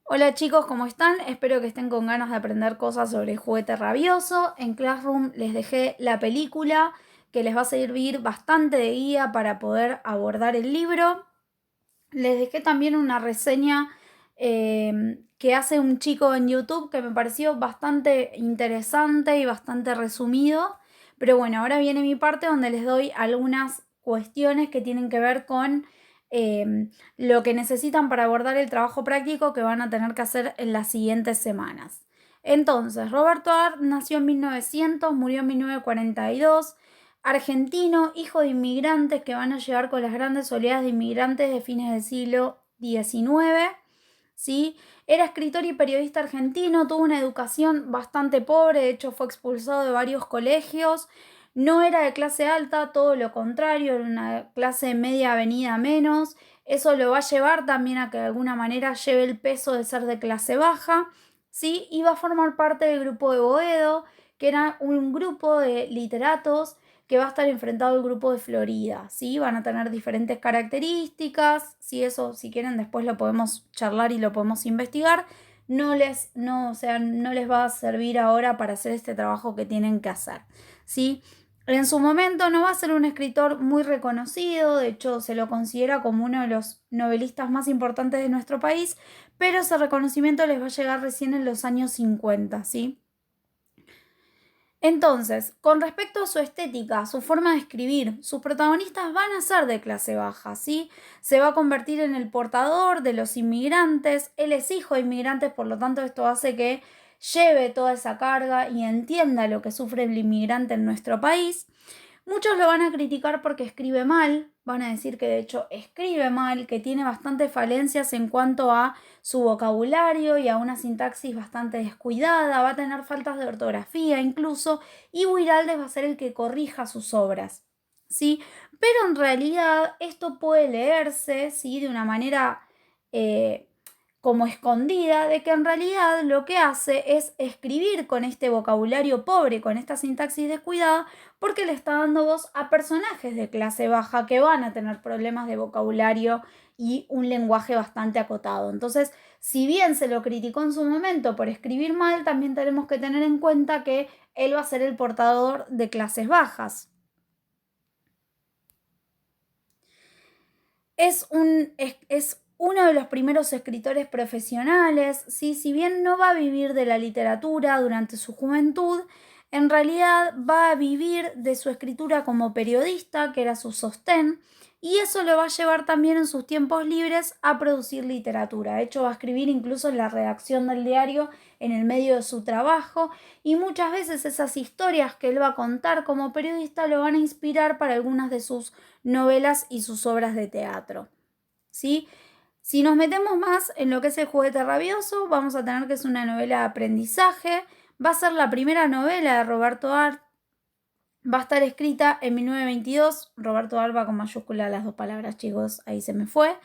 Hola chicos, ¿cómo están? Espero que estén con ganas de aprender cosas sobre el juguete rabioso. En Classroom les dejé la película que les va a servir bastante de guía para poder abordar el libro. Les dejé también una reseña que hace un chico en YouTube que me pareció bastante interesante y bastante resumido. Pero bueno, ahora viene mi parte donde les doy algunas cuestiones que tienen que ver con lo que necesitan para abordar el trabajo práctico que van a tener que hacer en las siguientes semanas. Entonces, Roberto Art nació en 1900, murió en 1942, argentino, hijo de inmigrantes que van a llegar con las grandes oleadas de inmigrantes de fines del siglo XIX. ¿Sí? Era escritor y periodista argentino, tuvo una educación bastante pobre, de hecho fue expulsado de varios colegios. No era de clase alta, todo lo contrario, era una clase media venida menos. Eso lo va a llevar también a que de alguna manera lleve el peso de ser de clase baja. ¿Sí? Y va a formar parte del grupo de Boedo, que era un grupo de literatos que va a estar enfrentado al grupo de Florida, ¿sí? Van a tener diferentes características, si eso, si quieren, después lo podemos charlar y lo podemos investigar. No les va a servir ahora para hacer este trabajo que tienen que hacer, ¿sí? En su momento no va a ser un escritor muy reconocido, de hecho se lo considera como uno de los novelistas más importantes de nuestro país, pero ese reconocimiento les va a llegar recién en los años 50, ¿sí? Entonces, con respecto a su estética, su forma de escribir, sus protagonistas van a ser de clase baja, ¿sí? Se va a convertir en el portador de los inmigrantes, él es hijo de inmigrantes, por lo tanto esto hace que lleve toda esa carga y entienda lo que sufre el inmigrante en nuestro país. Muchos lo van a criticar porque escribe mal, van a decir que de hecho escribe mal, que tiene bastantes falencias en cuanto a su vocabulario y a una sintaxis bastante descuidada, va a tener faltas de ortografía incluso, y Huiraldes va a ser el que corrija sus obras, ¿sí? Pero en realidad esto puede leerse, ¿sí? De una manera eh, como escondida, de que en realidad lo que hace es escribir con este vocabulario pobre, con esta sintaxis descuidada, porque le está dando voz a personajes de clase baja que van a tener problemas de vocabulario y un lenguaje bastante acotado. Entonces, si bien se lo criticó en su momento por escribir mal, también tenemos que tener en cuenta que él va a ser el portador de clases bajas. Es uno de los primeros escritores profesionales, ¿sí? Si bien no va a vivir de la literatura durante su juventud, en realidad va a vivir de su escritura como periodista, que era su sostén, y eso lo va a llevar también en sus tiempos libres a producir literatura. De hecho, va a escribir incluso en la redacción del diario en el medio de su trabajo, y muchas veces esas historias que él va a contar como periodista lo van a inspirar para algunas de sus novelas y sus obras de teatro, ¿sí? Si nos metemos más en lo que es el juguete rabioso, vamos a tener que es una novela de aprendizaje, va a ser la primera novela de Roberto Art, va a estar escrita en 1922, Roberto Art va con mayúscula las dos palabras, chicos, ahí se me fue.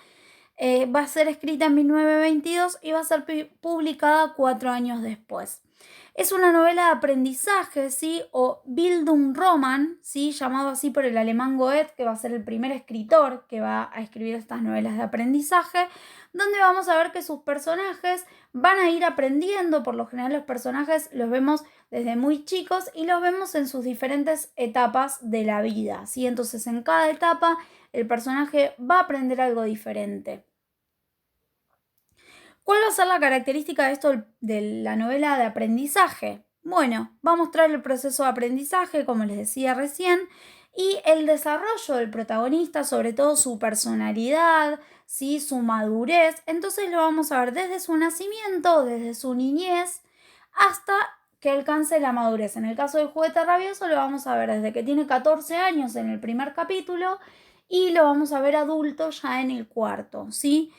Va a ser escrita en 1922 y va a ser publicada 4 años después. Es una novela de aprendizaje, ¿sí? O Bildungsroman, ¿sí? Llamado así por el alemán Goethe, que va a ser el primer escritor que va a escribir estas novelas de aprendizaje, donde vamos a ver que sus personajes van a ir aprendiendo. Por lo general los personajes los vemos desde muy chicos y los vemos en sus diferentes etapas de la vida, ¿sí? Entonces en cada etapa el personaje va a aprender algo diferente. ¿Cuál va a ser la característica de esto de la novela de aprendizaje? Bueno, va a mostrar el proceso de aprendizaje, como les decía recién, y el desarrollo del protagonista, sobre todo su personalidad, ¿sí? Su madurez. Entonces lo vamos a ver desde su nacimiento, desde su niñez, hasta que alcance la madurez. En el caso del juguete rabioso lo vamos a ver desde que tiene 14 años en el primer capítulo y lo vamos a ver adulto ya en el cuarto, ¿sí?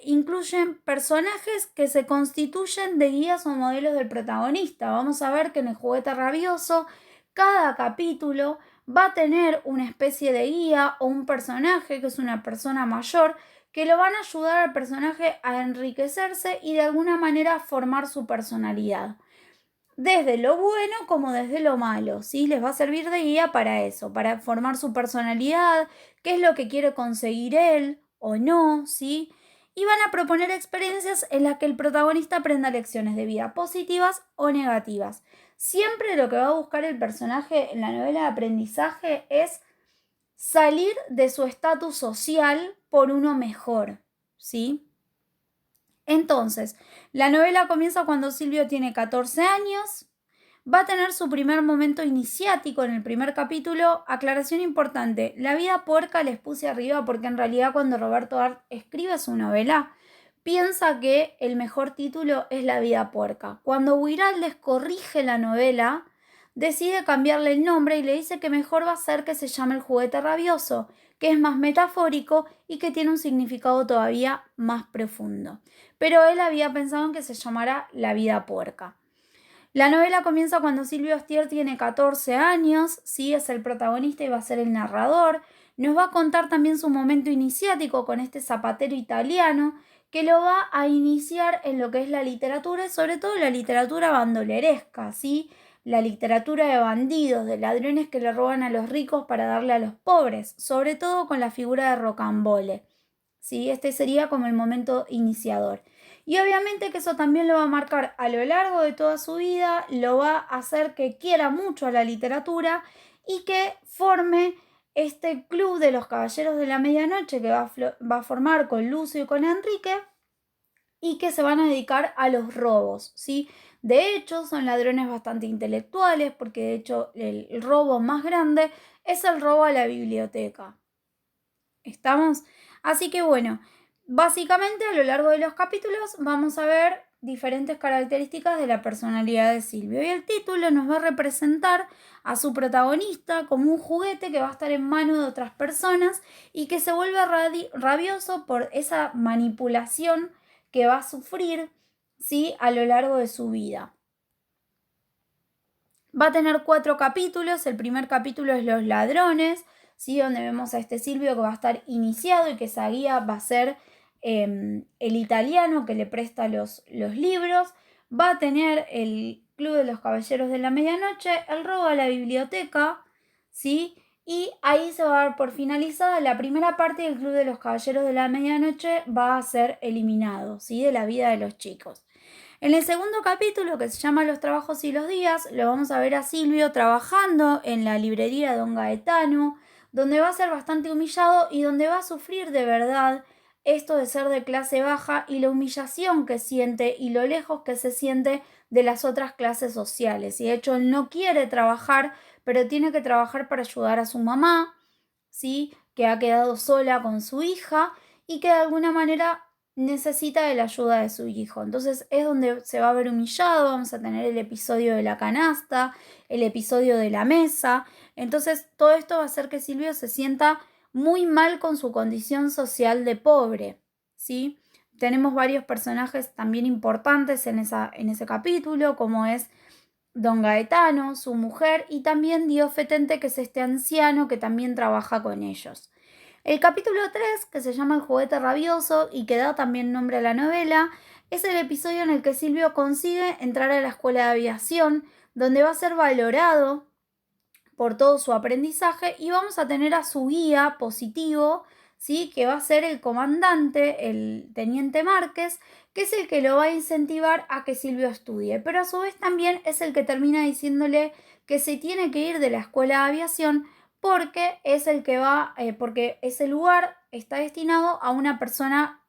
Incluyen personajes que se constituyen de guías o modelos del protagonista. Vamos a ver que en el juguete rabioso cada capítulo va a tener una especie de guía o un personaje que es una persona mayor que lo van a ayudar al personaje a enriquecerse y de alguna manera formar su personalidad. Desde lo bueno como desde lo malo, ¿sí? Les va a servir de guía para eso, para formar su personalidad, qué es lo que quiere conseguir él o no, ¿sí? y van a proponer experiencias en las que el protagonista aprenda lecciones de vida positivas o negativas. Siempre lo que va a buscar el personaje en la novela de aprendizaje es salir de su estatus social por uno mejor, ¿sí? Entonces, la novela comienza cuando Silvio tiene 14 años, va a tener su primer momento iniciático en el primer capítulo. Aclaración importante, la vida puerca les puse arriba porque en realidad cuando Roberto Art escribe su novela, piensa que el mejor título es La vida puerca. Cuando Guiraldes corrige la novela, decide cambiarle el nombre y le dice que mejor va a ser que se llame El juguete rabioso, que es más metafórico y que tiene un significado todavía más profundo. Pero él había pensado en que se llamara La vida puerca. La novela comienza cuando Silvio Astier tiene 14 años, sí, es el protagonista y va a ser el narrador. Nos va a contar también su momento iniciático con este zapatero italiano que lo va a iniciar en lo que es la literatura y sobre todo la literatura bandoleresca, ¿sí? La literatura de bandidos, de ladrones que le roban a los ricos para darle a los pobres, sobre todo con la figura de Rocambole, ¿sí? Este sería como el momento iniciador. Y obviamente que eso también lo va a marcar a lo largo de toda su vida, lo va a hacer que quiera mucho a la literatura y que forme este club de los Caballeros de la Medianoche que va a formar con Lucio y con Enrique y que se van a dedicar a los robos, ¿sí? De hecho, son ladrones bastante intelectuales porque de hecho el robo más grande es el robo a la biblioteca. ¿Estamos? Así que bueno, básicamente a lo largo de los capítulos vamos a ver diferentes características de la personalidad de Silvio. Y el título nos va a representar a su protagonista como un juguete que va a estar en manos de otras personas y que se vuelve rabioso por esa manipulación que va a sufrir, ¿sí?, a lo largo de su vida. Va a tener 4 capítulos. El primer capítulo es Los ladrones, ¿sí?, donde vemos a este Silvio que va a estar iniciado y que esa guía va a ser el italiano que le presta los libros. Va a tener el Club de los Caballeros de la Medianoche, el robo a la biblioteca, ¿sí? Y ahí se va a dar por finalizada la primera parte del Club de los Caballeros de la Medianoche, va a ser eliminado, ¿sí?, de la vida de los chicos. En el segundo capítulo, que se llama Los trabajos y los días, lo vamos a ver a Silvio trabajando en la librería de Don Gaetano, donde va a ser bastante humillado y donde va a sufrir de verdad esto de ser de clase baja y la humillación que siente y lo lejos que se siente de las otras clases sociales. Y de hecho él no quiere trabajar, pero tiene que trabajar para ayudar a su mamá, ¿sí?, que ha quedado sola con su hija y que de alguna manera necesita de la ayuda de su hijo. Entonces es donde se va a ver humillado. Vamos a tener el episodio de la canasta, el episodio de la mesa. Entonces todo esto va a hacer que Silvio se sienta muy mal con su condición social de pobre, ¿sí? Tenemos varios personajes también importantes en ese capítulo, como es Don Gaetano, su mujer, y también Dios Fetente, que es este anciano que también trabaja con ellos. El capítulo 3, que se llama El juguete rabioso y que da también nombre a la novela, es el episodio en el que Silvio consigue entrar a la escuela de aviación, donde va a ser valorado por todo su aprendizaje y vamos a tener a su guía positivo, ¿sí?, que va a ser el comandante, el teniente Márquez, que es el que lo va a incentivar a que Silvio estudie, pero a su vez también es el que termina diciéndole que se tiene que ir de la escuela de aviación porque es el que porque ese lugar está destinado a una persona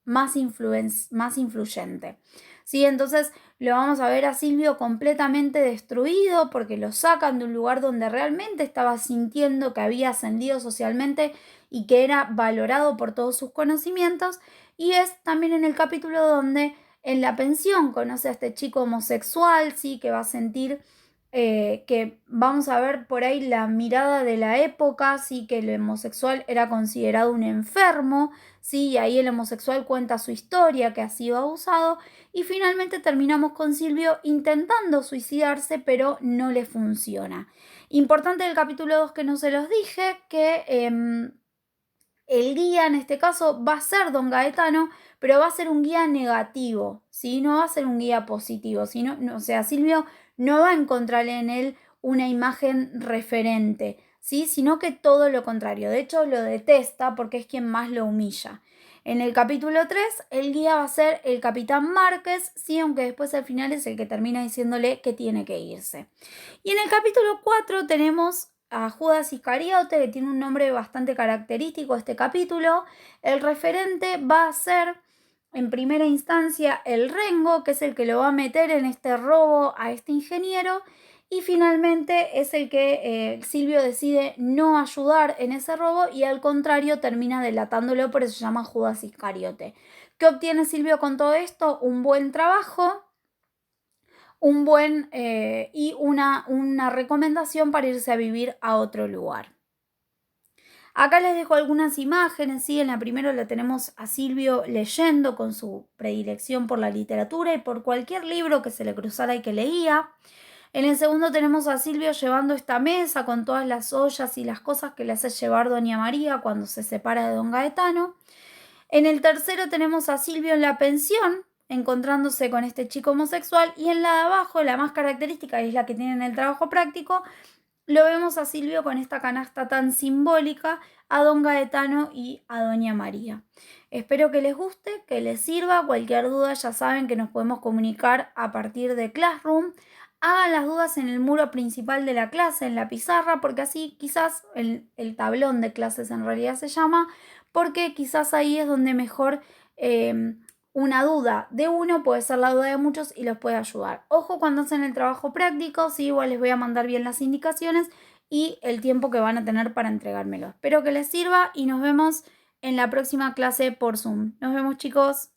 más influyente. ¿Sí? Entonces lo vamos a ver a Silvio completamente destruido porque lo sacan de un lugar donde realmente estaba sintiendo que había ascendido socialmente y que era valorado por todos sus conocimientos. Y es también en el capítulo donde en la pensión conoce a este chico homosexual, ¿sí?, que va a sentir que vamos a ver por ahí la mirada de la época, sí, que el homosexual era considerado un enfermo, sí, y ahí el homosexual cuenta su historia, que ha sido abusado, y finalmente terminamos con Silvio intentando suicidarse, pero no le funciona. Importante del capítulo 2 que no se los dije, que el guía en este caso va a ser Don Gaetano, pero va a ser un guía negativo, ¿sí? No va a ser un guía positivo, o sea, Silvio no va a encontrar en él una imagen referente, ¿sí?, sino que todo lo contrario. De hecho, lo detesta porque es quien más lo humilla. En el capítulo 3, el guía va a ser el capitán Márquez, sí, aunque después al final es el que termina diciéndole que tiene que irse. Y en el capítulo 4 tenemos a Judas Iscariote, que tiene un nombre bastante característico este capítulo. El referente va a ser, en primera instancia, el Rengo, que es el que lo va a meter en este robo a este ingeniero. Y finalmente es el que Silvio decide no ayudar en ese robo y al contrario termina delatándolo, por eso se llama Judas Iscariote. ¿Qué obtiene Silvio con todo esto? Un buen trabajo, y una recomendación para irse a vivir a otro lugar. Acá les dejo algunas imágenes, ¿sí? En la primera la tenemos a Silvio leyendo con su predilección por la literatura y por cualquier libro que se le cruzara y que leía. En el segundo tenemos a Silvio llevando esta mesa con todas las ollas y las cosas que le hace llevar Doña María cuando se separa de Don Gaetano. En el tercero tenemos a Silvio en la pensión, encontrándose con este chico homosexual. Y en la de abajo, la más característica, y es la que tiene en el trabajo práctico, lo vemos a Silvio con esta canasta tan simbólica, a Don Gaetano y a Doña María. Espero que les guste, que les sirva. Cualquier duda ya saben que nos podemos comunicar a partir de Classroom. Hagan las dudas en el muro principal de la clase, en la pizarra, porque así quizás el tablón de clases en realidad se llama, porque quizás ahí es donde mejor una duda de uno puede ser la duda de muchos y los puede ayudar. Ojo cuando hacen el trabajo práctico, sí, igual les voy a mandar bien las indicaciones y el tiempo que van a tener para entregármelo. Espero que les sirva y nos vemos en la próxima clase por Zoom. Nos vemos, chicos.